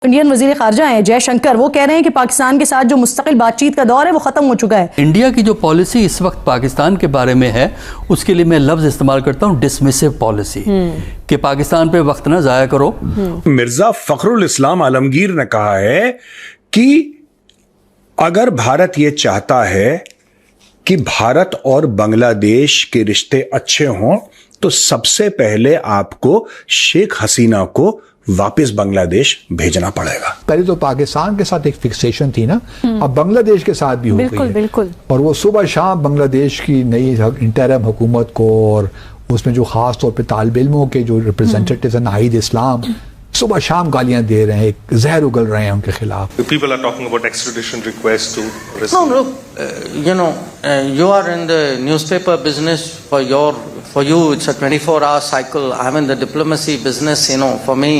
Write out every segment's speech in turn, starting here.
Indian वजीर खारजा हैं जयशंकर, वो कह रहे हैं कि पाकिस्तान के साथ जो मुस्तकिल बातचीत का दौर है वो ख़त्म हो चुका है। इंडिया की जो पॉलिसी इस वक्त पाकिस्तान के बारे में है उसके लिए मैं लफ्ज़ इस्तेमाल करता हूँ डिसमिसिव पॉलिसी, कि पाकिस्तान पे वक्त ना ज़ाया करो। मिर्जा फखरुल इस्लाम आलमगीर ने कहा है कि अगर भारत ये चाहता है कि भारत और बांग्लादेश के रिश्ते अच्छे हों तो सबसे पहले आपको शेख हसीना को वापस बांग्लादेश भेजना पड़ेगा। पहले तो पाकिस्तान के साथ एक फिक्सेशन थी ना, अब बांग्लादेश के साथ भी हो गई है। बिल्कुल। और वो सुबह शाम बांग्लादेश की नई इंटरिम हुकूमत को और उसमें जो खास तौर पे तालिब इल्मों के जो रिप्रेजेंटेटिव नाहिद इस्लाम सुबह शाम गालियां दे रहे हैं, एक जहर उगल रहे हैं उनके खिलाफ। People are talking about extradition request to No, look, you are in the newspaper business. For you, it's a 24-hour cycle. I'm in the diplomacy business. For me,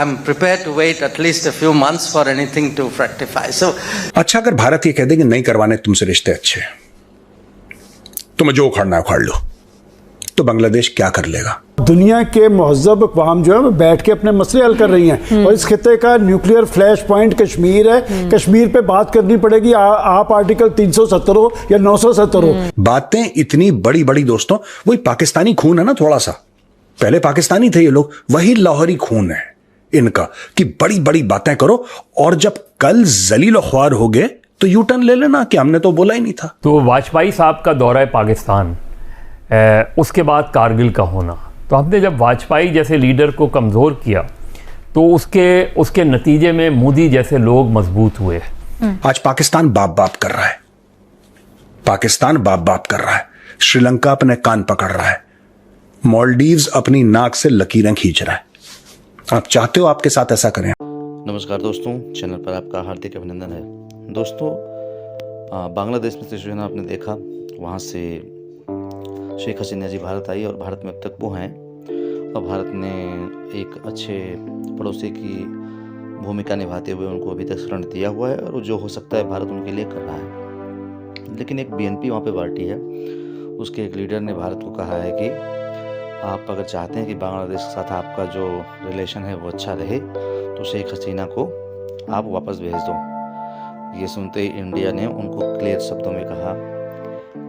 I'm prepared to wait at least a few months for anything to fructify. So, अच्छा, अगर भारत ये कह दे कि नहीं करवाने तुमसे रिश्ते अच्छे, तुम्हें जो उखाड़ना है उखाड़ लो, तो बांग्लादेश क्या कर लेगा? दुनिया के महज़ब अक़वाम जो है वो बैठ के अपने मसले हल कर रही हैं और इस खिते का न्यूक्लियर फ्लैश पॉइंट कश्मीर है। कश्मीर पे बात करनी पड़ेगी, आप आर्टिकल 370 हो या 970 हो। बातें इतनी बड़ी बड़ी दोस्तों, वही पाकिस्तानी खून है ना, थोड़ा सा पहले पाकिस्तानी थे ये लोग, वही लाहौरी खून है इनका कि बड़ी बड़ी बातें करो और जब कल जलील ख्वार हो गए तो यू टर्न ले लेना कि हमने तो बोला ही नहीं था। तो वाजपेयी साहब का दौरा पाकिस्तान, उसके बाद कारगिल का होना, तो हमने जब वाजपेयी जैसे लीडर को कमज़ोर किया तो उसके नतीजे में मोदी जैसे लोग मजबूत हुए। आज पाकिस्तान बाप बाप कर रहा है, पाकिस्तान बाप बाप कर रहा है, श्रीलंका अपने कान पकड़ रहा है, मालदीव्स अपनी नाक से लकीरें खींच रहा है। आप चाहते हो आपके साथ ऐसा करें? नमस्कार दोस्तों, चैनल पर आपका हार्दिक अभिनंदन है। दोस्तों, बांग्लादेश में सिचुएशन आपने देखा, वहाँ से शेख हसीना जी भारत आई और भारत में अब तक वो हैं और भारत ने एक अच्छे पड़ोसी की भूमिका निभाते हुए उनको अभी तक शरण दिया हुआ है और जो हो सकता है भारत उनके लिए कर रहा है। लेकिन एक BNP वहाँ पे पार्टी है, उसके एक लीडर ने भारत को कहा है कि आप अगर चाहते हैं कि बांग्लादेश के साथ आपका जो रिलेशन है वो अच्छा रहे तो शेख हसीना को आप वापस भेज दो। ये सुनते ही इंडिया ने उनको क्लियर शब्दों में कहा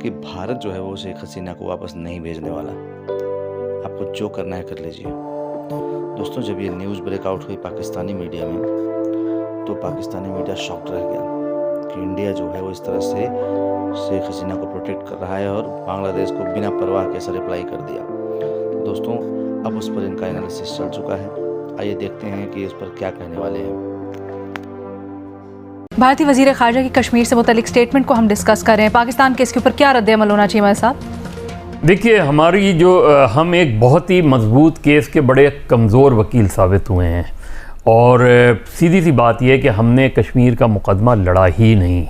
कि भारत जो है वो शेख हसीना को वापस नहीं भेजने वाला, आपको जो करना है कर लीजिए। दोस्तों, जब ये न्यूज़ ब्रेकआउट हुई पाकिस्तानी मीडिया में तो पाकिस्तानी मीडिया शॉक्ड रह गया कि इंडिया जो है वो इस तरह से शेख हसीना को प्रोटेक्ट कर रहा है और बांग्लादेश को बिना परवाह के ऐसा रिप्लाई कर दिया। तो दोस्तों, अब उस पर इनका एनालिसिस चल चुका है, आइए देखते हैं कि इस पर क्या कहने वाले हैं। भारतीय वज़ीर ख़ारजा की कश्मीर से मुतल्लिक स्टेटमेंट को हम डिस्कस कर रहे हैं। पाकिस्तान के इसके ऊपर क्या रद्द-ए-अमल होना चाहिए हमारे साथ? देखिए, हमारी हम एक बहुत ही मजबूत केस के बड़े कमज़ोर वकील साबित हुए हैं और सीधी सी बात यह है कि हमने कश्मीर का मुकदमा लड़ा ही नहीं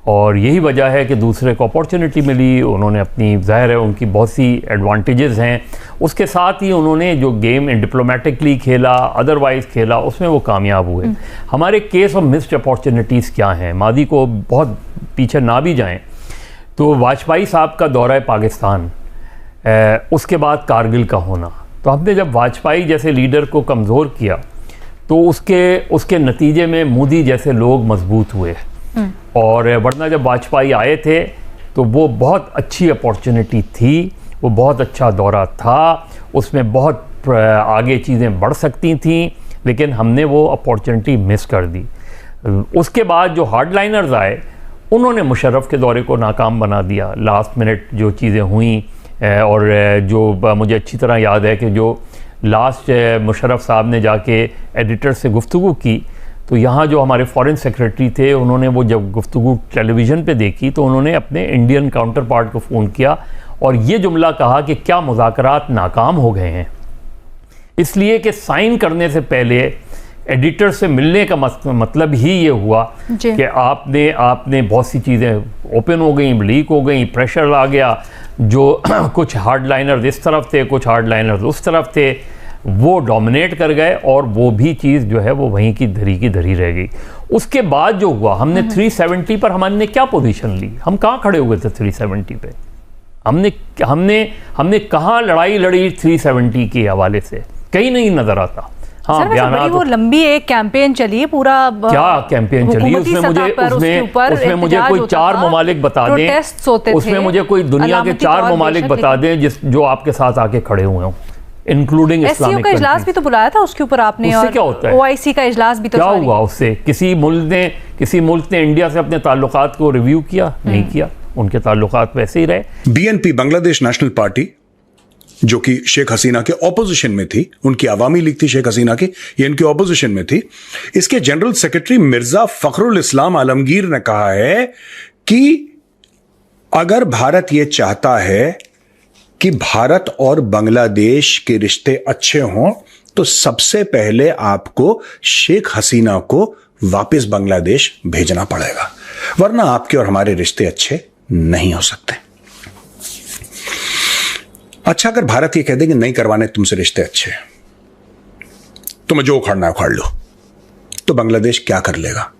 और यही वजह है कि दूसरे को अपॉर्चुनिटी मिली, उन्होंने अपनी, ज़ाहिर है उनकी बहुत सी एडवांटेजेस हैं, उसके साथ ही उन्होंने जो गेम डिप्लोमेटिकली खेला, अदरवाइज़ खेला, उसमें वो कामयाब हुए। हमारे केस ऑफ मिस्ड अपॉर्चुनिटीज़ क्या हैं, मादी को बहुत पीछे ना भी जाएं तो वाजपेयी साहब का दौरा पाकिस्तान, उसके बाद कारगिल का होना, तो हमने जब वाजपेयी जैसे लीडर को कमज़ोर किया तो उसके नतीजे में मोदी जैसे लोग मजबूत हुए। और वरना जब वाजपेयी आए थे तो वो बहुत अच्छी अपॉर्चुनिटी थी, वो बहुत अच्छा दौरा था, उसमें बहुत आगे चीज़ें बढ़ सकती थी, लेकिन हमने वो अपॉर्चुनिटी मिस कर दी। उसके बाद जो हार्डलाइनर्स आए उन्होंने मुशर्रफ के दौरे को नाकाम बना दिया। लास्ट मिनट जो चीज़ें हुई और जो मुझे अच्छी तरह याद है कि जो लास्ट मुशर्रफ साहब ने जाके एडिटर से गुफ्तगू की तो यहाँ जो हमारे फॉरेन सेक्रेटरी थे उन्होंने वो जब गुफ्तगू टेलीविज़न पे देखी तो उन्होंने अपने इंडियन काउंटर पार्ट को फ़ोन किया और ये जुमला कहा कि क्या मुज़ाकरात नाकाम हो गए हैं, इसलिए कि साइन करने से पहले एडिटर से मिलने का मतलब ही ये हुआ कि आपने बहुत सी चीज़ें ओपन हो गई, लीक हो गई, प्रेशर आ गया, जो कुछ हार्डलाइनर्स इस तरफ थे, कुछ हार्डलाइनर्स उस तरफ थे, वो डोमिनेट कर गए और वो भी चीज़ जो है वो वहीं की धरी रह गई। उसके बाद जो हुआ, हमने 370 पर हमने क्या पोजीशन ली, हम कहाँ खड़े हुए थे 370 पे, हमने कहाँ लड़ाई लड़ी 370 के हवाले से, कहीं नहीं नज़र आता। हाँ, सर, वैसे बड़ी वो लंबी एक कैंपेन चली, पूरा क्या कैंपेन चली, उसमें मुझे कोई 4 ममालिक बता दें, उसमें मुझे कोई दुनिया के 4 ममालिक बता दें जो आपके साथ आके खड़े हुए हों, इंक्लूडिंग इस्लामिक का इजलास भी तो बुलाया था उसके ऊपर आपने, उससे क्या होता है? OIC का इजलास भी तो क्या हुआ उससे? किसी मुल्क ने इंडिया से अपने ताल्लुकात को रिव्यू किया? नहीं किया, उनके ताल्लुकात वैसे ही रहे। BNP बांग्लादेश नेशनल पार्टी जो कि शेख हसीना के ऑपोजिशन में थी, उनकी अवामी लीग थी शेख हसीना की, ये इनकी ऑपोजिशन में थी, इसके जनरल सेक्रेटरी मिर्जा फखरुल इस्लाम आलमगीर ने कहा है कि अगर भारत यह चाहता है कि भारत और बांग्लादेश के रिश्ते अच्छे हों तो सबसे पहले आपको शेख हसीना को वापस बांग्लादेश भेजना पड़ेगा, वरना आपके और हमारे रिश्ते अच्छे नहीं हो सकते। अच्छा, अगर भारत ये कह दे कि नहीं करवाने तुमसे रिश्ते अच्छे, तुम्हें जो उखाड़ना है उखाड़ लो, तो बांग्लादेश क्या कर लेगा?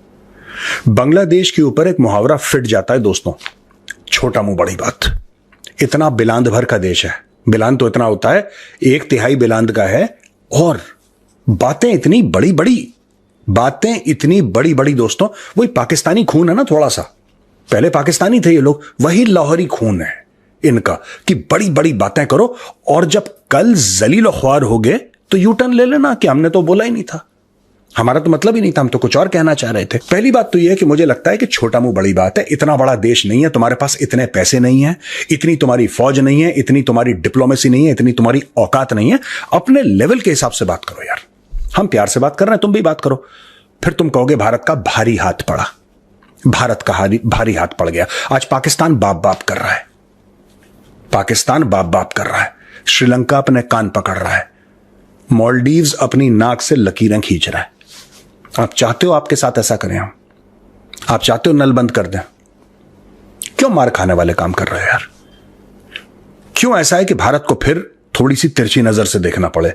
बांग्लादेश के ऊपर एक मुहावरा फिट जाता है दोस्तों, छोटा मुंह बड़ी बात। इतना बिलांद भर का देश है, बिलांद तो इतना होता है 1/3 बिलांद का है, और बातें इतनी बड़ी बड़ी दोस्तों, वही पाकिस्तानी खून है ना, थोड़ा सा पहले पाकिस्तानी थे ये लोग, वही लाहौरी खून है इनका कि बड़ी बड़ी बातें करो, और जब कल जलील ख्वार हो गए तो यू टर्न ले लेना कि हमने तो बोला ही नहीं था, हमारा तो मतलब ही नहीं था, हम तो कुछ और कहना चाह रहे थे। पहली बात तो यह है कि मुझे लगता है कि छोटा मुंह बड़ी बात है, इतना बड़ा देश नहीं है, तुम्हारे पास इतने पैसे नहीं है, इतनी तुम्हारी फौज नहीं है, इतनी तुम्हारी डिप्लोमेसी नहीं है, इतनी तुम्हारी औकात नहीं है, अपने लेवल के हिसाब से बात करो यार। हम प्यार से बात कर रहे हैं, तुम भी बात करो, फिर तुम कहोगे भारत का भारी हाथ पड़ा, भारत का भारी हाथ पड़ गया। आज पाकिस्तान बाप बाप कर रहा है, पाकिस्तान बाप बाप कर रहा है, श्रीलंका अपने कान पकड़ रहा है, मालदीव्स अपनी नाक से लकीरें खींच रहा है। आप चाहते हो आपके साथ ऐसा करें हम? आप चाहते हो नल बंद कर दें? क्यों मार खाने वाले काम कर रहे हो यार? क्यों ऐसा है कि भारत को फिर थोड़ी सी तिरछी नजर से देखना पड़े?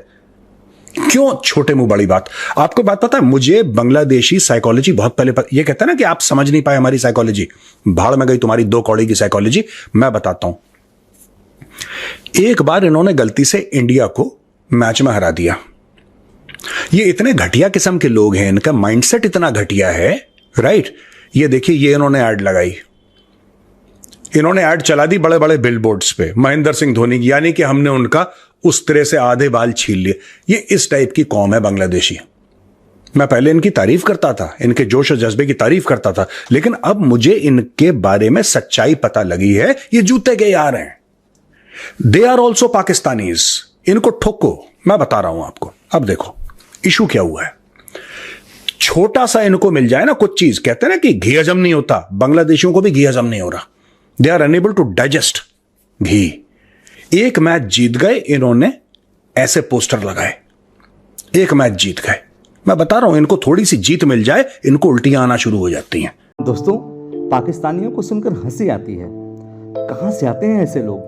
क्यों छोटे मुंह बड़ी बात? आपको बात पता है, मुझे बांग्लादेशी साइकोलॉजी बहुत पहले ये कहता है ना कि आप समझ नहीं पाए हमारी साइकोलॉजी, भाड़ में गई तुम्हारी 2 कौड़ी की साइकोलॉजी। मैं बताता हूं, एक बार इन्होंने गलती से इंडिया को मैच में हरा दिया। ये इतने घटिया किस्म के लोग हैं, इनका माइंडसेट इतना घटिया है, राइट? ये देखिए, ये इन्होंने ऐड लगाई, इन्होंने ऐड चला दी बड़े बड़े बिलबोर्ड्स पे महेंद्र सिंह धोनी की, यानी कि हमने उनका उस तरह से आधे बाल छीन लिए। ये इस टाइप की कौम है बांग्लादेशी। मैं पहले इनकी तारीफ करता था, इनके जोश और जज्बे की तारीफ करता था, लेकिन अब मुझे इनके बारे में सच्चाई पता लगी है। ये जूते के यार हैं, दे आर ऑल्सो पाकिस्तानीज। इनको ठोको, मैं बता रहा हूं आपको। अब देखो इशू क्या हुआ है, छोटा सा इनको मिल जाए ना कुछ चीज, कहते हैं ना कि घी हजम नहीं होता, बांग्लादेशियों को भी घी हजम नहीं हो रहा, they are unable to digest ghee. एक मैच जीत गए इन्होंने, ऐसे पोस्टर लगाए, एक मैच जीत गए। मैं बता रहा हूं, इनको थोड़ी सी जीत मिल जाए, इनको उल्टियां आना शुरू हो जाती हैं। दोस्तों, पाकिस्तानियों को सुनकर हंसी आती है। कहां से आते हैं ऐसे लोग?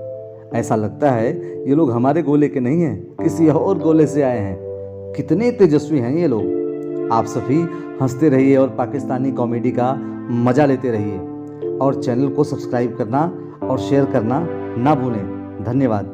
ऐसा लगता है ये लोग हमारे गोले के नहीं हैं, किसी और गोले से आए हैं। कितने तेजस्वी हैं ये लोग। आप सभी हंसते रहिए और पाकिस्तानी कॉमेडी का मजा लेते रहिए, और चैनल को सब्सक्राइब करना और शेयर करना ना भूलें। धन्यवाद।